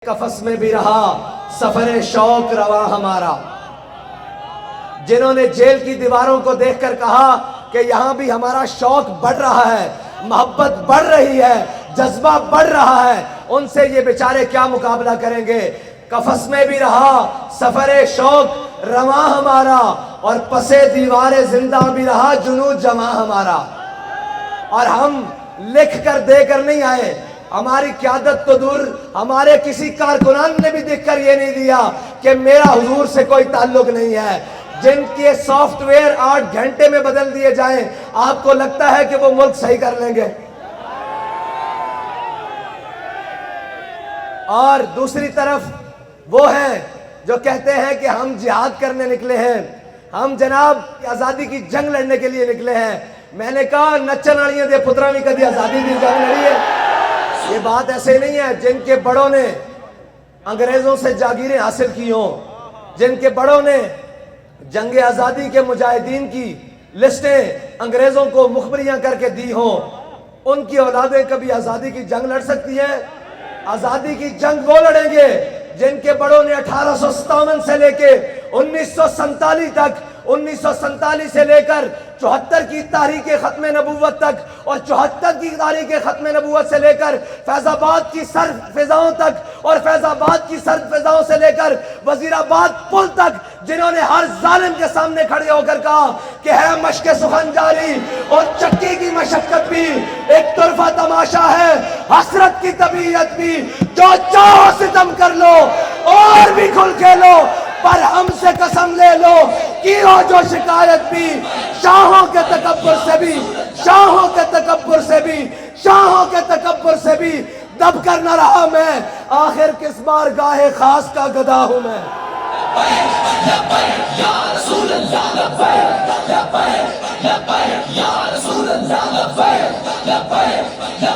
कफस में भी रहा सफर शौक रवा हमारा। जिन्होंने जेल की दीवारों को देखकर कहा कि यहाँ भी हमारा शौक बढ़ रहा है, मोहब्बत बढ़ रही है, जज्बा बढ़ रहा है, उनसे ये बेचारे क्या मुकाबला करेंगे। कफस में भी रहा सफर शौक रवा हमारा और पसे दीवारे जिंदा भी रहा जुनूद जमा हमारा। और हम लिख कर देकर नहीं आए, हमारी क़यादत तो दूर, हमारे किसी कारकुनान ने भी देखकर ये नहीं दिया कि मेरा हुजूर से कोई ताल्लुक नहीं है। जिनके सॉफ्टवेयर 8 घंटे में बदल दिए जाएं, आपको लगता है कि वो मुल्क सही कर लेंगे? और दूसरी तरफ वो हैं जो कहते हैं कि हम जिहाद करने निकले हैं, हम जनाब आज़ादी की जंग लड़ने के लिए निकले हैं। मैंने कहा नच्चन वालियां दे पुत्रा भी कभी आज़ादी की जंग लड़ी है? ये बात ऐसे नहीं है। जिनके बड़ों ने अंग्रेजों से जागीरें हासिल की हों, जिनके बड़ों ने जंग आज़ादी के मुजाहिदीन की लिस्टें अंग्रेजों को मुखबरियां करके दी हों, उनकी औलादें कभी आज़ादी की जंग लड़ सकती हैं? आज़ादी की जंग वो लड़ेंगे जिनके बड़ों ने 1857 से लेके 1947 तक, 1947 से लेकर 74 की तारीख खत्म नबूवत तक और 74 की तारीख खत्म नबूवत से लेकर फैजाबाद की सर्द फिजाओं तक और फैजाबाद की सर्द फिजाओं से लेकर वजीराबाद पुल तक, जिन्होंने हर जालिम के सामने खड़े होकर कहा कि है मशक़ सुखन जारी और चक्की की मशक्कत भी एक तरफा तमाशा है, हसरत की तबीयत भी, जो चाहो सितम कर लो और भी खुल खेलो, पर हमसे कसम ले लो कि हो जो शिकायत भी, शाहों के तकब्बुर से भी, शाहों के तकब्बुर से भी, शाहों के तकब्बुर से भी दब कर न रहा मैं, आखिर किस बार गाहे खास का गदा हूं मैं। या